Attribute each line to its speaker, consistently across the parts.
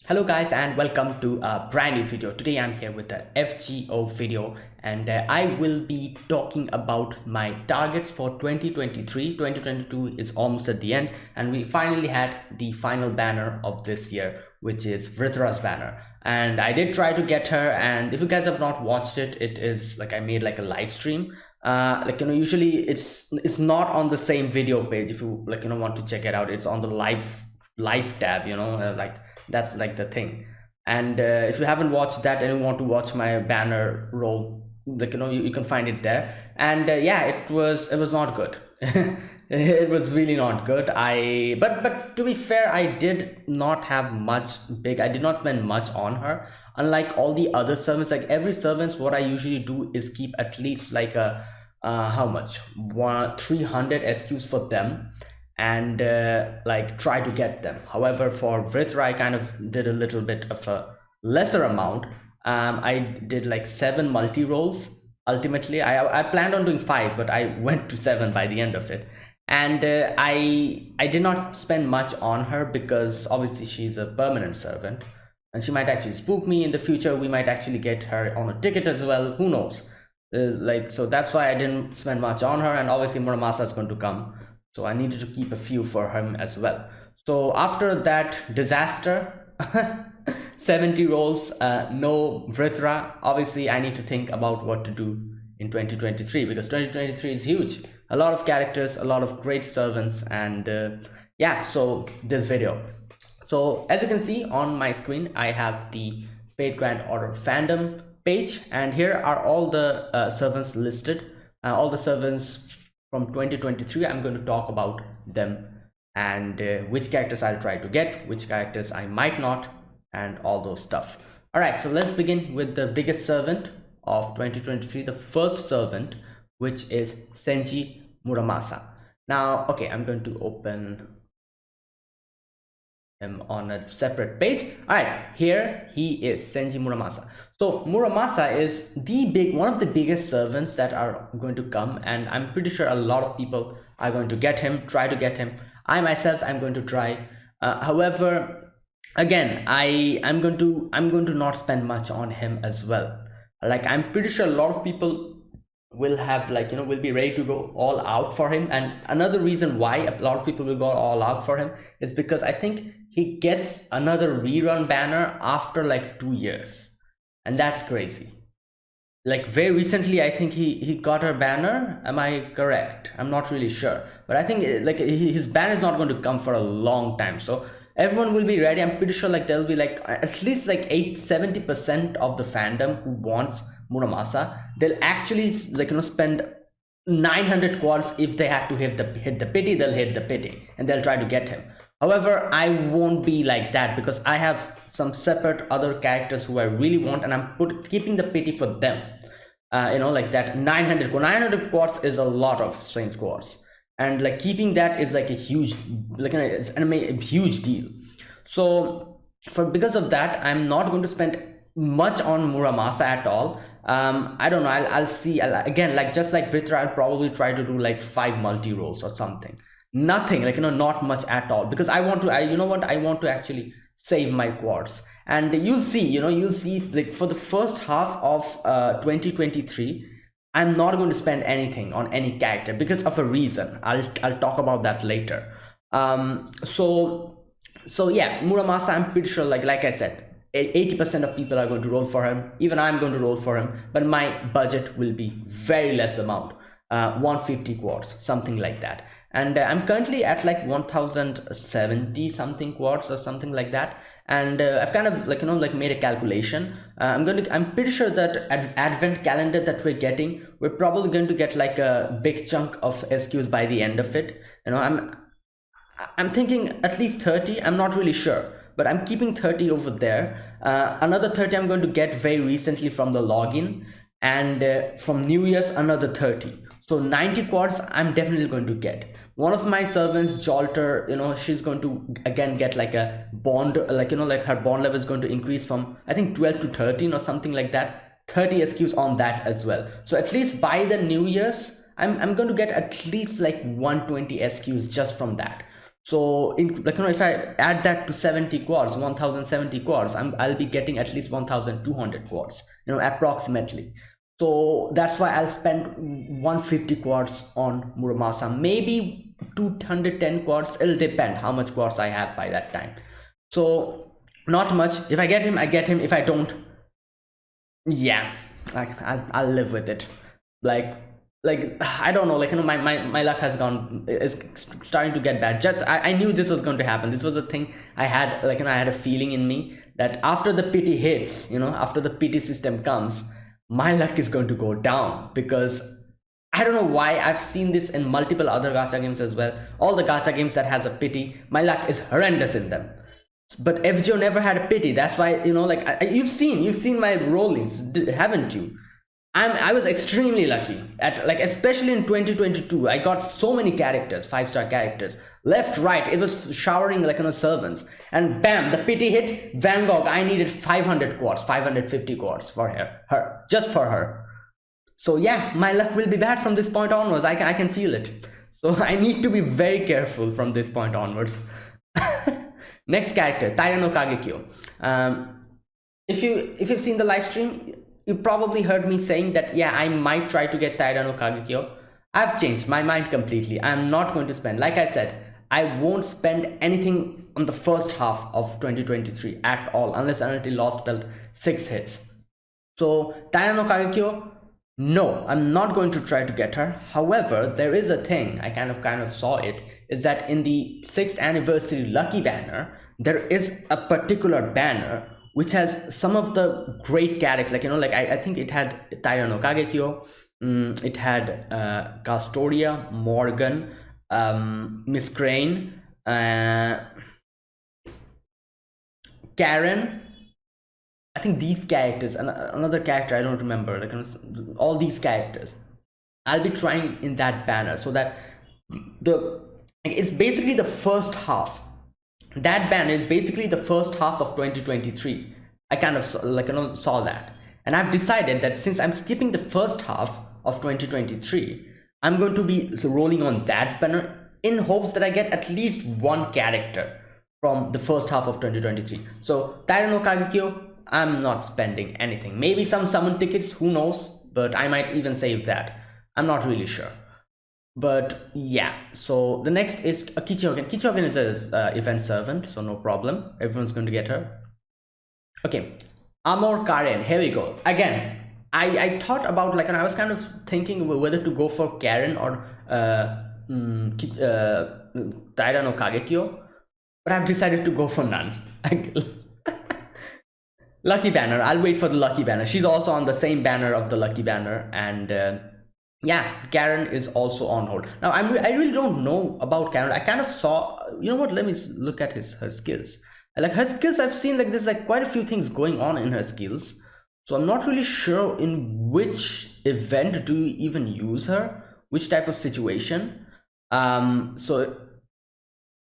Speaker 1: Hello guys and welcome to a brand new video. Today I'm here with the FGO video and I will be talking about my targets for 2023. 2022 is almost at the end and we finally had the final banner of this year, which is Vrithra's banner. And I did try to get her, and if you guys have not watched it, it is like I made like a live stream. Usually it's not on the same video page. If you want to check it out, it's on the live tab, that's like the thing. And if you haven't watched that and you want to watch my banner roll, you can find it there. And yeah, it was not good. It was really not good. But to be fair, I did not have much big, I did not spend much on her, unlike all the other servants. Like every servants, what I usually do is keep at least like a how much 300 SQs for them, and like try to get them. However, for Vrithra I kind of did a little bit of a lesser amount. I did like 7 multi rolls. Ultimately I planned on doing 5, but I went to 7 by the end of it. And I did not spend much on her because obviously she's a permanent servant and she might actually spook me in the future. We might actually get her on a ticket as well, who knows. So that's why I didn't spend much on her. And obviously Muramasa is going to come, so I needed to keep a few for him as well. So after that disaster, 70 rolls, no Vrithra, obviously I need to think about what to do in 2023, because 2023 is huge. A lot of characters, a lot of great servants, and yeah, so this video. So as you can see on my screen, I have the Fate Grand Order fandom page, and here are all the servants listed, all the servants from 2023. I'm going to talk about them and which characters I'll try to get, which characters I might not, and all those stuff. All right, so let's begin with the biggest servant of 2023, the first servant, which is Senji Muramasa. Now, okay, I'm going to open him on a separate page. All right, here he is, Senji Muramasa. So Muramasa is one of the biggest servants that are going to come, and I'm pretty sure a lot of people are going to get him, try to get him. I myself am going to try. However, again, I'm going to not spend much on him as well. Like I'm pretty sure a lot of people will have will be ready to go all out for him. And another reason why a lot of people will go all out for him is because I think he gets another rerun banner after like 2 years, and that's crazy. Like very recently I think he got a banner. Am I correct? I'm not really sure, but I think like his banner is not going to come for a long time, so everyone will be ready. I'm pretty sure like there'll be like at least like 70% of the fandom who wants Muramasa. They'll actually spend 900 quads. If they have to hit the pity, they'll hit the pity and they'll try to get him. However, I won't be like that because I have some separate other characters who I really want, and I'm keeping the pity for them. Like that 900 quads is a lot of Saint quads, and like keeping that is like a huge, it's a huge deal. So because of that, I'm not going to spend much on Muramasa at all. I don't know, I'll see. Again, like just like Vrithra, I'll probably try to do like 5 multi rolls or something. Nothing, not much at all, because I want to I want to actually save my quads. And you'll see like for the first half of 2023 I'm not going to spend anything on any character because of a reason. I'll talk about that later. So yeah, Muramasa, I'm pretty sure like I said, 80% of people are going to roll for him. Even I'm going to roll for him, but my budget will be very less amount, 150 quads, something like that. And I'm currently at like 1070 something quads or something like that. And I've kind of made a calculation. I'm pretty sure that advent calendar that we're getting, we're probably going to get like a big chunk of SQs by the end of it. I'm thinking at least 30. I'm not really sure, but I'm keeping 30 over there. Another 30 I'm going to get very recently from the login, and from New Year's another 30. So 90 quads I'm definitely going to get. One of my servants, Jolter, she's going to again get like a bond, like her bond level is going to increase from I think 12 to 13 or something like that. 30 SQs on that as well. So at least by the New Year's I'm going to get at least like 120 SQs just from that. So in, like, if I add that to 70 quads, 1070 quads, I'll be getting at least 1200 quads, approximately. So that's why I'll spend 150 quads on Muramasa, maybe 210 quads. It'll depend how much quads I have by that time. So not much. If I get him, I get him. If I don't, yeah, I'll live with it. Like I don't know, my luck has gone, is starting to get bad. Just I knew this was going to happen. This was a thing I had, I had a feeling in me that after the pity hits, after the pity system comes, my luck is going to go down, because I don't know why. I've seen this in multiple other gacha games as well. All the gacha games that has a pity, my luck is horrendous in them. But FGO never had a pity. That's why, you've seen my rollings, haven't you? I was extremely lucky at, especially in 2022. I got so many characters, 5-star characters, left, right. It was showering servants, and bam, the pity hit. Van Gogh. I needed 500 quads, 550 quads for her, just for her. So yeah, my luck will be bad from this point onwards. I can feel it. So I need to be very careful from this point onwards. Next character, Taira no Kagekyo. If you've seen the live stream, you probably heard me saying that, yeah, I might try to get Taira no Kagekyo. I've changed my mind completely. I'm not going to spend, like I said, I won't spend anything on the first half of 2023 at all, unless and until Lost Belt 6 hits. So Taira no Kagekyo, no, I'm not going to try to get her. However, there is a thing, I kind of saw it, is that in the 6th anniversary lucky banner, there is a particular banner which has some of the great characters, I think it had Taira no Kagekyo, it had Castoria, Morgan, Miss Crane, Karen. I think these characters, and another character I don't remember, all these characters, I'll be trying in that banner, so that it's basically the first half. That banner is basically the first half of 2023. I kind of saw that, and I've decided that since I'm skipping the first half of 2023, I'm going to be rolling on that banner in hopes that I get at least one character from the first half of 2023. So Taira no Kagekyo, I'm not spending anything. Maybe some summon tickets, who knows, but I might even save that. I'm not really sure. But yeah, so the next is Kichihogen. Kichihogen is a event servant, so no problem. Everyone's going to get her. Okay, Amor Karen, here we go. Again, I thought about, I was kind of thinking whether to go for Karen or Taira no Kagekyo, but I've decided to go for none. Lucky banner, I'll wait for the lucky banner. She's also on the same banner of the lucky banner, and yeah, Karen is also on hold. Now I really don't know about Karen. I kind of saw, you know what, let me look at her skills. Her skills, I've seen there's quite a few things going on in her skills, so I'm not really sure in which event do you even use her, which type of situation. So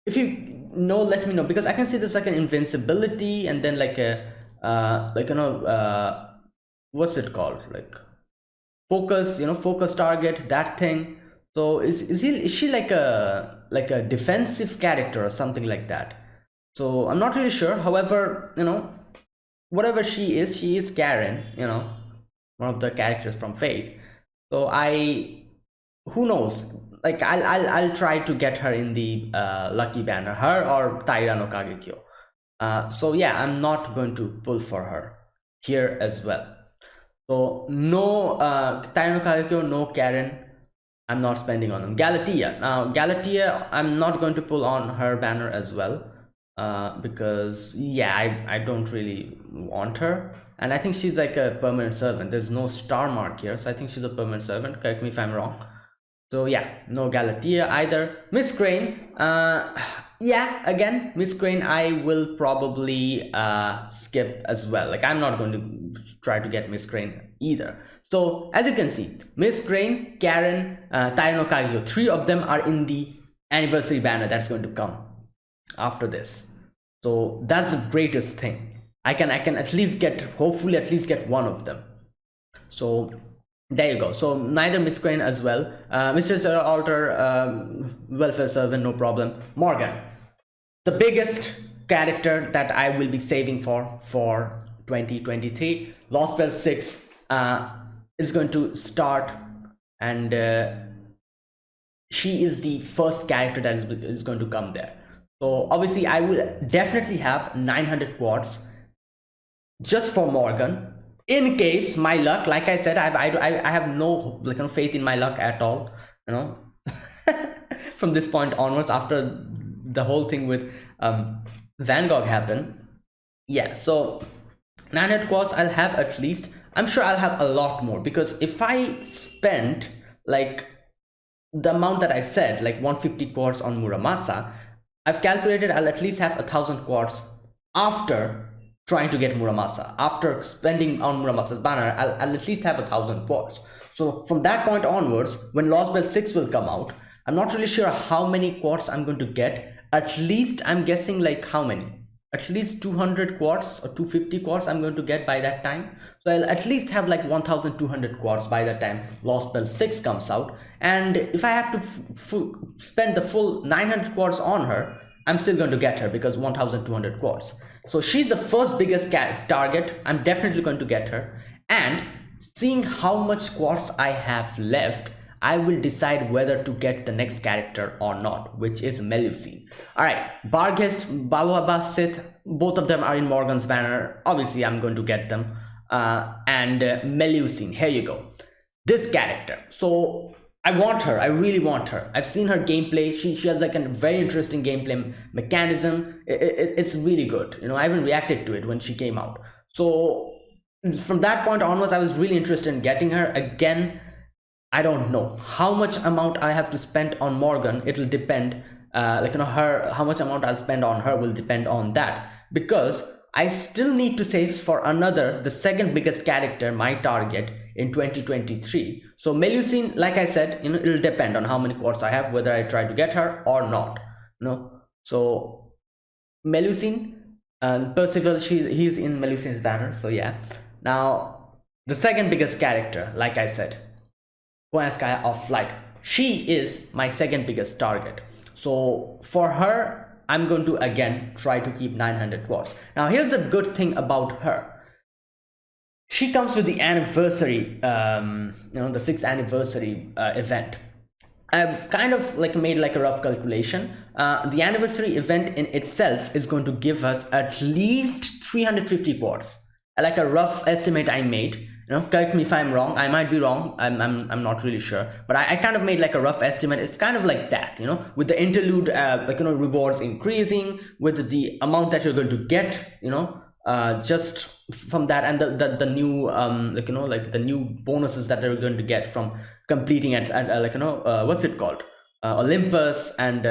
Speaker 1: if you know, let me know, because I can see there's an invincibility, and then what's it called, focus, focus target, that thing. So is she like a defensive character or something like that? So I'm not really sure. However, whatever she is Karen, one of the characters from Fate. So who knows, I'll try to get her in the lucky banner, her or Taira no Kagekyo. So yeah, I'm not going to pull for her here as well. So no Taira no Kagekyo, no Karen. I'm not spending on them. Galatea. Now Galatea, I'm not going to pull on her banner as well, because yeah, I don't really want her, and I think she's like a permanent servant. There's no star mark here, so I think she's a permanent servant. Correct me if I'm wrong. So yeah, no Galatea either. Miss Crane, yeah, again, Miss Crane, I will probably skip as well. I'm not going to try to get Miss Crane either. So as you can see, Miss Crane, Karen, Taira no Kagekyo, 3 of them are in the anniversary banner that's going to come after this. So that's the greatest thing. I can at least get, hopefully at least get one of them. So there you go. So neither Miss Crane as well. Mr. Sir Alter, welfare servant, no problem. Morgan. the biggest character that I will be saving for 2023, Lost Bell 6 is going to start, and she is the first character that is going to come there. So obviously I will definitely have 900 quartz just for Morgan, in case my luck, like I said, I have no faith in my luck at all, you know. From this point onwards, after the whole thing with Van Gogh happened, yeah. So 900 quartz I'll have at least. I'm sure I'll have a lot more, because if I spend like the amount that I said, like 150 quartz on Muramasa, I've calculated I'll at least have 1,000 quartz after trying to get Muramasa. After spending on Muramasa's banner, I'll at least have 1,000 quartz. So from that point onwards, when Lost Bell 6 will come out, I'm not really sure how many quartz I'm going to get. At least I'm guessing like how many? At least 200 quartz or 250 quartz I'm going to get by that time. So I'll at least have like 1,200 quartz by the time Lost Bell 6 comes out. And if I have to spend the full 900 quartz on her, I'm still going to get her, because 1,200 quartz. So she's the first biggest target. I'm definitely going to get her. And seeing how much quartz I have left, I will decide whether to get the next character or not, which is Melusine. Alright, Barghest, Bawaba, Sith, both of them are in Morgan's banner. Obviously, I'm going to get them. And Melusine, here you go. This character. So I want her. I really want her. I've seen her gameplay. She has like a very interesting gameplay mechanism. It's really good. You know, I even reacted to it when she came out. So from that point onwards, I was really interested in getting her. Again, I don't know how much amount I have to spend on Morgan. It'll depend, how much amount I'll spend on her will depend on that, because I still need to save for the second biggest character, my target in 2023. So Melusine, like I said, it'll depend on how many quartz I have, whether I try to get her or not. So Melusine and Percival, he's in Melusine's banner. So yeah. Now the second biggest character, like I said, Koyanskaya of Flight. She is my second biggest target. So for her, I'm going to again try to keep 900 quartz. Now here's the good thing about her. She comes with the anniversary, the 6th anniversary event. I've kind of made a rough calculation. The anniversary event in itself is going to give us at least 350 quartz. Like a rough estimate I made. Correct me if I'm wrong. I might be wrong. I'm not really sure, but I kind of made like a rough estimate. It's kind of like that, with the interlude, rewards increasing, with the amount that you're going to get, just from that, and the new, the new bonuses that they're going to get from completing at what's it called, Olympus, and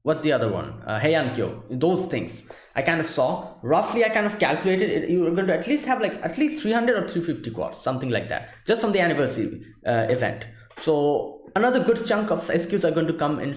Speaker 1: what's the other one, Heiankyo. Those things I kind of saw roughly. I kind of calculated it. You're going to at least have at least 300 or 350 quartz, something like that, just from the anniversary event. So another good chunk of SQs are going to come in,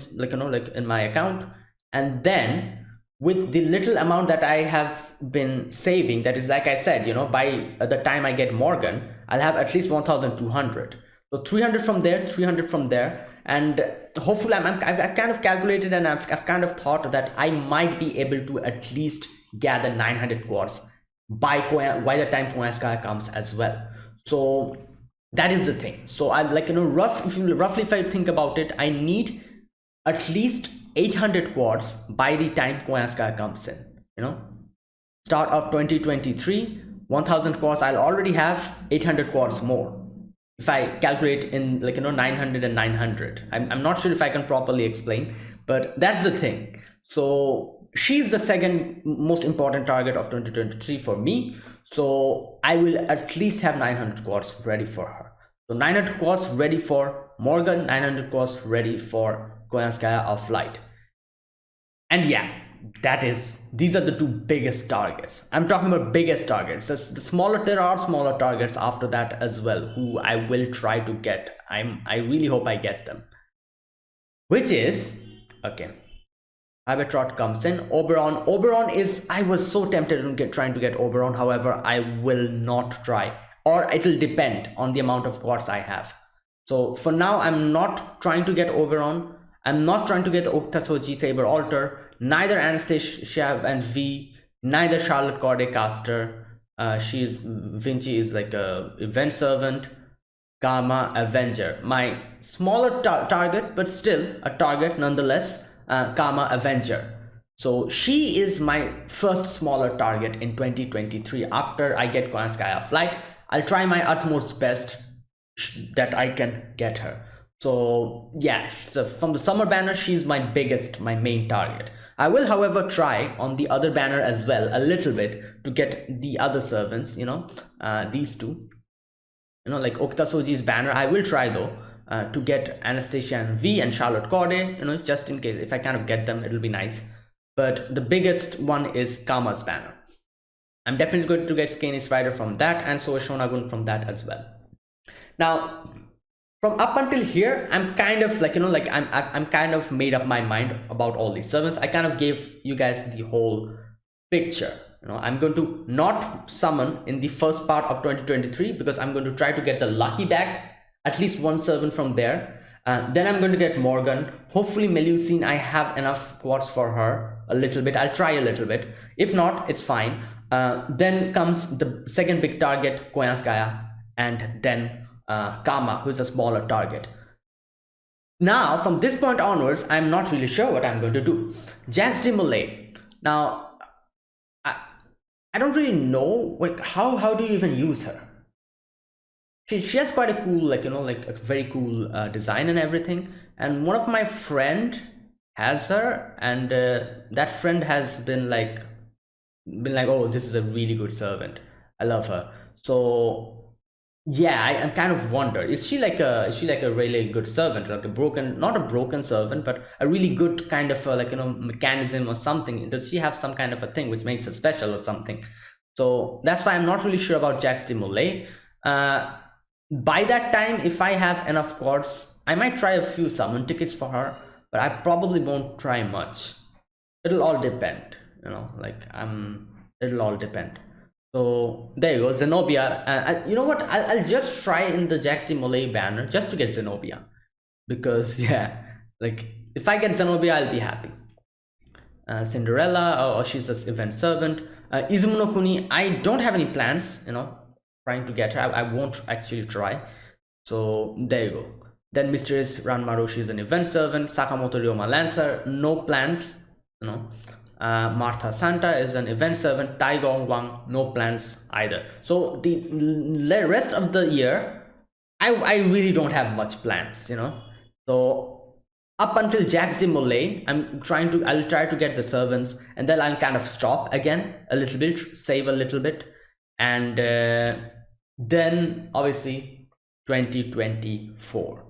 Speaker 1: in my account. And then with the little amount that I have been saving, that is, like I said, by the time I get Morgan, I'll have at least 1,200. So 300 from there, 300 from there. And hopefully I've kind of calculated, and I've kind of thought that I might be able to at least gather 900 quartz by the time Koyanskaya comes as well. So that is the thing. So I roughly if I think about it, I need at least 800 quartz by the time Koyanskaya comes in. Start of 2023, 1,000 quartz. I'll already have 800 quartz more if I calculate in 900 and 900. I'm not sure if I can properly explain, but that's the thing. So she's the second most important target of 2023 for me. So I will at least have 900 quartz ready for her. So 900 quartz ready for Morgan, 900 quartz ready for Koyanskaya of Light. And yeah, these are the two biggest targets. I'm talking about biggest targets. There are smaller targets after that as well, who I will try to get. I really hope I get them. Which is, okay, Abetrot comes in. Oberon is, I was so tempted to trying to get Oberon. However, I will not try, or it will depend on the amount of quartz I have. So for now, I'm not trying to get Oberon. I'm not trying to get Oktasoji Saber Altar. neither Anastasia and V, neither Charlotte Corday caster. Vinci is like a event servant. Karma Avenger, my smaller target, but still a target nonetheless. Karma Avenger. So she is my first smaller target in 2023. After I get Koyanskaya flight, I'll try my utmost best that I can get her. So yeah, so from the summer banner, she's my main target. I will, however, try on the other banner as well a little bit to get the other servants, these two, like Okta Soji's banner. I will try though to get Anastasia and V and Charlotte Corday, just in case. If I kind of get them, it'll be nice. But the biggest one is Karma's banner. I'm definitely going to get Kanis Rider from that, and so is Shonagun from that as well. Now, from up until here, I'm kind of like, I'm kind of made up my mind about all these servants. I kind of gave you guys the whole picture. I'm going to not summon in the first part of 2023 because I'm going to try to get the lucky back, at least one servant from there. Then I'm going to get Morgan. Hopefully Melusine, I have enough quads for her a little bit. I'll try a little bit. If not, it's fine. Then comes the second big target, Koyanskaya, and then Kama, who's a smaller target. Now, from this point onwards, I'm not really sure what I'm going to do. Jazz de Molay. Now, I don't really know how do you even use her. She has quite a cool, like a very cool design and everything. And one of my friend has her, and that friend has been like, oh, this is a really good servant. I love her. So yeah, I kind of wonder, is she like a really good servant, like not a broken servant, but a really good kind of mechanism or something? Does she have some kind of a thing which makes her special or something? So that's why I'm not really sure about Jax de Molay. By that time, if I have enough quads, I might try a few summon tickets for her, but I probably won't try much. It'll all depend, it'll all depend. So there you go, Zenobia. You know what? I'll just try in the Jax de Molay banner just to get Zenobia, because yeah, like if I get Zenobia, I'll be happy. Cinderella, or she's an event servant. Izumo no Kuni, I don't have any plans, trying to get her. I won't actually try. So there you go. Then Mysterious Ranmaru, she's an event servant. Sakamoto Ryoma Lancer, no plans, Martha Santa is an event servant. Tai Gong Wang, no plans either. So the rest of the year, I really don't have much plans, So up until Jax de Molay, I'll try to get the servants, and then I'll kind of stop again a little bit, save a little bit, and then obviously 2024.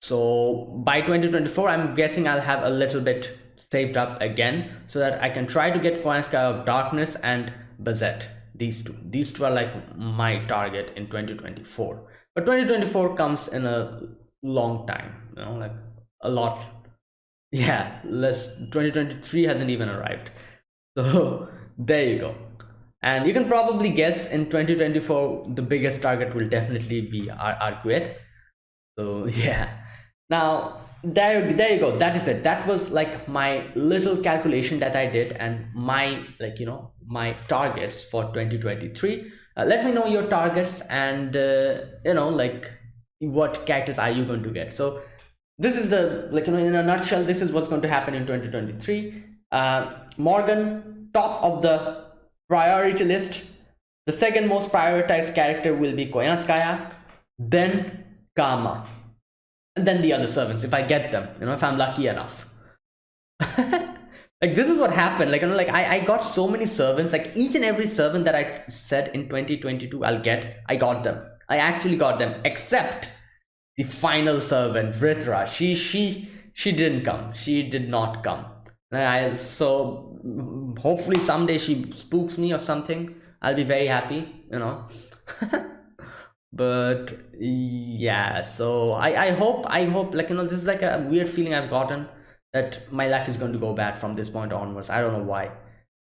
Speaker 1: So by 2024, I'm guessing I'll have a little bit saved up again, so that I can try to get Koyanskaya of Darkness and Bazette. These two are like my target in 2024. But 2024 comes in a long time, like a lot. Yeah, 2023 hasn't even arrived. So there you go. And you can probably guess in 2024 the biggest target will definitely be Arcuet. So yeah. Now there you go. That is it. That was like my little calculation that I did, and my my targets for 2023. Let me know your targets, and what characters are you going to get. So this is the in a nutshell, this is what's going to happen in 2023. Morgan, top of the priority list. The second most prioritized character will be Koyanskaya, then Kama, and then the other servants if I get them, if I'm lucky enough. Like this is what happened. I got so many servants, like each and every servant that I said in 2022 I got them. I actually got them, except the final servant, Vrithra. She didn't come. She did not come. So hopefully someday she spooks me or something. I'll be very happy, But yeah, so I hope this is like a weird feeling I've gotten, that my luck is going to go bad from this point onwards. I don't know why.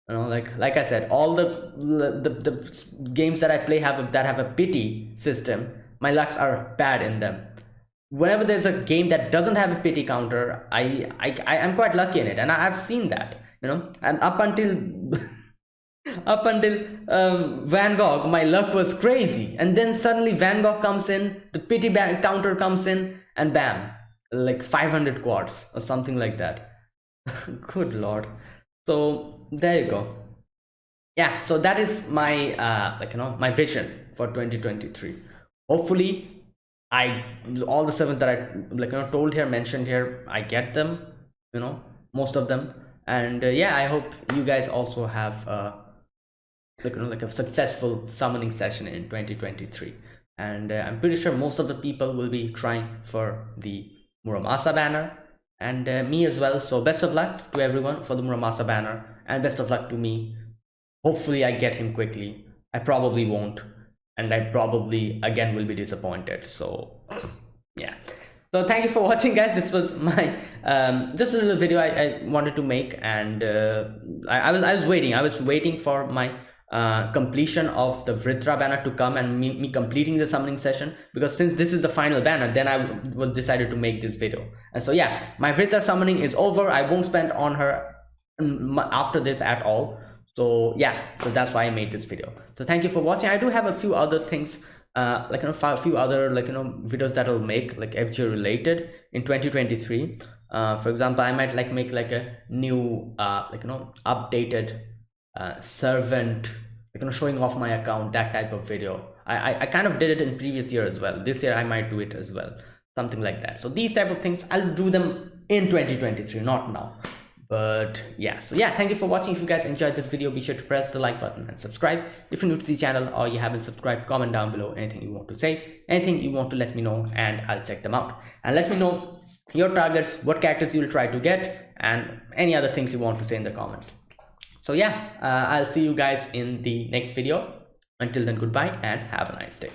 Speaker 1: Like I said, all the games that I play that have a pity system, my lucks are bad in them. Whenever there's a game that doesn't have a pity counter, I'm quite lucky in it, and I've seen that. And up until up until Van Gogh, my luck was crazy. And then suddenly Van Gogh comes in, the pity bank counter comes in, and bam, like 500 quads or something like that. Good lord. So there you go. Yeah, so that is my my vision for 2023. Hopefully, I all the sevens that I told here, mentioned here, I get them, most of them. And yeah, I hope you guys also have like a successful summoning session in 2023. And I'm pretty sure most of the people will be trying for the Muramasa banner, and me as well. So best of luck to everyone for the Muramasa banner, and best of luck to me. Hopefully I get him quickly. I probably won't, and I probably again will be disappointed. So yeah, so thank you for watching, guys. This was my just a little video I wanted to make. And I was waiting for my completion of the Vritra banner to come, and me completing the summoning session, because since this is the final banner, then I was decided to make this video. And so yeah, my Vritra summoning is over. I won't spend on her after this at all. So yeah, so that's why I made this video. So thank you for watching. I do have a few other things, a few other videos that I'll make, like FGO related, in 2023. For example, I might make a new updated servant, showing off my account, that type of video. I kind of did it in previous year as well. This year I might do it as well, something like that. So these type of things, I'll do them in 2023, not now. But yeah, so yeah, thank you for watching. If you guys enjoyed this video, be sure to press the like button and subscribe if you're new to the channel, or you haven't subscribed. Comment down below anything you want to say, anything you want to let me know, and I'll check them out. And let me know your targets, what characters you'll try to get, and any other things you want to say in the comments. So yeah, I'll see you guys in the next video. Until then, goodbye and have a nice day.